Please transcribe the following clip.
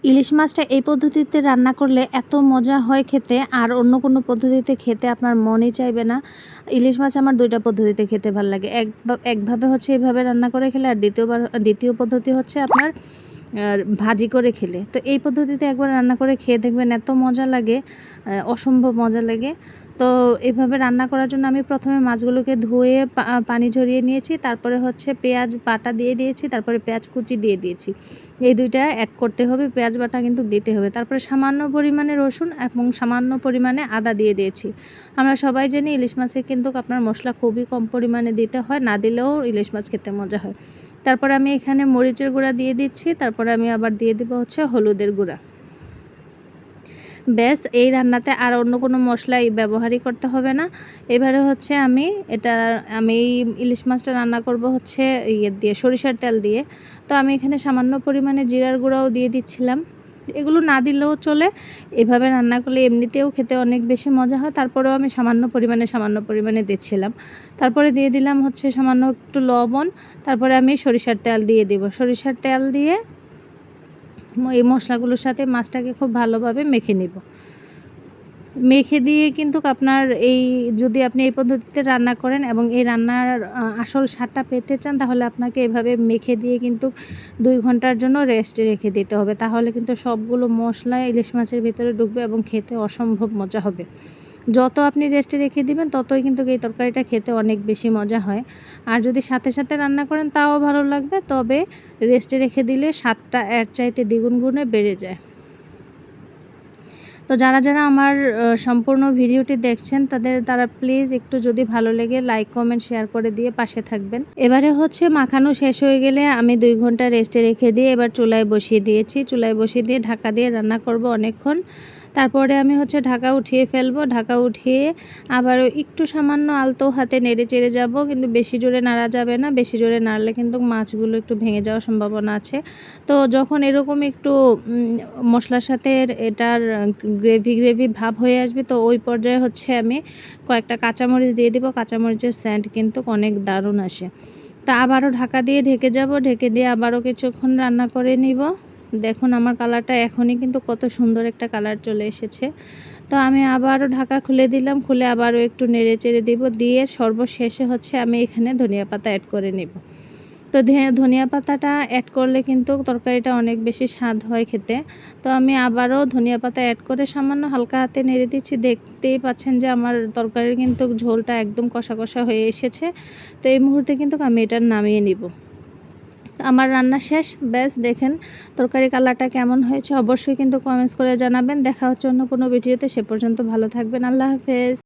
ইলিশ মাছটা এই পদ্ধতিতে রান্না করলে এত মজা হয় খেতে, আর অন্য কোনো পদ্ধতিতে খেতে আপনার মনই চাইবে না। ইলিশ মাছ আমার ২ টা পদ্ধতিতে খেতে ভাল লাগে। একভাবে হচ্ছে এভাবে রান্না করে খেলে, আর দ্বিতীয় পদ্ধতি হচ্ছে আপনার ভাজি করে খেলে। তো এই পদ্ধতিতে একবার রান্না করে খেয়ে দেখবেন, এত মজা লাগে, অসম্ভব মজা লাগে। তো এভাবে রান্না করার জন্য আমি প্রথমে মাছগুলোকে ধুয়ে পানি ঝরিয়ে নিয়েছি। তারপরে হচ্ছে পেঁয়াজ বাটা দিয়ে দিয়েছি, তারপরে পেঁয়াজ কুচি দিয়ে দিয়েছি। এই ২ টা অ্যাড করতে হবে, পেঁয়াজ বাটা কিন্তু দিতে হবে। তারপরে সামান্য পরিমাণে রসুন এবং সামান্য পরিমাণে আদা দিয়ে দিয়েছি। আমরা সবাই জানি ইলিশ মাছে কিন্তু আপনার মশলা খুবই কম পরিমাণে দিতে হয়, না দিলেও ইলিশ মাছ খেতে মজা হয়। তারপরে আমি এখানে মরিচের গুঁড়া দিয়ে দিচ্ছি, তারপরে আমি আবার দিয়ে দেবো হচ্ছে হলুদের গুঁড়া। ব্যাস, এই রান্নাতে আর অন্য কোনো মশলাই ব্যবহারই করতে হবে না। এবারে হচ্ছে আমি এই ইলিশ মাছটা রান্না করব হচ্ছে দিয়ে, সরিষার তেল দিয়ে। তো আমি এখানে সামান্য পরিমাণে জিরার গুঁড়াও দিয়ে দিচ্ছিলাম। এগুলো না দিলেও চলে, এভাবে রান্না করলে এমনিতেও খেতে অনেক বেশি মজা হয়। তারপরেও আমি সামান্য পরিমাণে দিচ্ছিলাম। তারপরে দিয়ে দিলাম হচ্ছে সামান্য একটু লবণ। তারপরে আমি সরিষার তেল দিয়ে দেব। সরিষার তেল দিয়ে এই মশলাগুলোর সাথে মাছটাকে খুব ভালোভাবে মেখে নেব। মেখে দিয়ে কিন্তু আপনার যদি আপনি এই পদ্ধতিতে রান্না করেন এবং এই রান্নার আসল স্বাদটা পেতে চান, তাহলে আপনাকে এভাবে মেখে দিয়ে কিন্তু ২ ঘন্টার জন্য রেস্টে রেখে দিতে হবে। তাহলে কিন্তু সবগুলো মশলা ইলিশ মাছের ভিতরে ঢুকবে এবং খেতে অসম্ভব মজা হবে। যত আপনি রেস্টে রেখে দিবেন, ততই কিন্তু এই তরকারিটা খেতে অনেক বেশি মজা হয়। আর যদি সাথে সাথে রান্না করেন, তাও ভালো লাগবে, তবে রেস্টে রেখে দিলে স্বাদটা এর চাইতে দ্বিগুণ গুণে বেড়ে যায়। তো যারা আমার সম্পূর্ণ ভিডিওটি দেখছেন, তারা প্লিজ একটু যদি ভালো লেগে লাইক, কমেন্ট, শেয়ার করে দিয়ে পাশে থাকবেন। এবারে হচ্ছে মাখানো শেষ হয়ে গেলে আমি ২ ঘন্টা রেস্টে রেখে দিয়ে এবার চুলায় বসিয়ে দিয়েছি। চুলায় বসিয়ে দিয়ে ঢাকা দিয়ে রান্না করব অনেকক্ষণ। তারপরে আমি হচ্ছে ঢাকা উঠিয়ে ফেলবো। ঢাকা উঠিয়ে আবারও একটু সামান্য আলতো হাতে নেড়ে চেড়ে যাব, কিন্তু বেশি জোরে নাড়া যাবে না। বেশি জোরে নাড়লে কিন্তু মাছগুলো একটু ভেঙে যাওয়ার সম্ভাবনা আছে। তো যখন এরকম একটু মশলার সাথে এটার গ্রেভি ভাব হয়ে আসবে, তো ওই পর্যায়ে হচ্ছে আমি কয়েকটা কাঁচামরিচ দিয়ে দেবো। কাঁচামরিচের সেন্ট কিন্তু অনেক দারুণ আসে। তা আবারও ঢাকা দিয়ে ঢেকে যাব। ঢেকে দিয়ে আবারও কিছুক্ষণ রান্না করে নিব। দেখুন আমার কালারটা এখনই কিন্তু কত সুন্দর একটা কালার চলে এসেছে। তো আমি আবারও ঢাকা খুলে দিলাম। খুলে আবারও একটু নেড়ে চেড়ে দিব। দিয়ে সর্বশেষে হচ্ছে আমি এখানে ধনিয়া পাতা অ্যাড করে নেব। তো ধনিয়া পাতাটা অ্যাড করলে কিন্তু তরকারিটা অনেক বেশি স্বাদ হয় খেতে। তো আমি আবারও ধনিয়া পাতা অ্যাড করে সামান্য হালকা হাতে নেড়ে দিচ্ছি। দেখতেই পাচ্ছেন যে আমার তরকারির কিন্তু ঝোলটা একদম কষা কষা হয়ে এসেছে। তো এই মুহূর্তে কিন্তু আমি এটা নামিয়ে নিব। আমার রান্না শেষ। ব্যাস, দেখেন তরকারি কালারটা কেমন হয়েছে, অবশ্যই কিন্তু কমেন্টস করে জানাবেন। দেখা হচ্ছে অন্য কোনো ভিডিওতে। সে পর্যন্ত ভালো থাকবেন। আল্লাহ হাফেজ।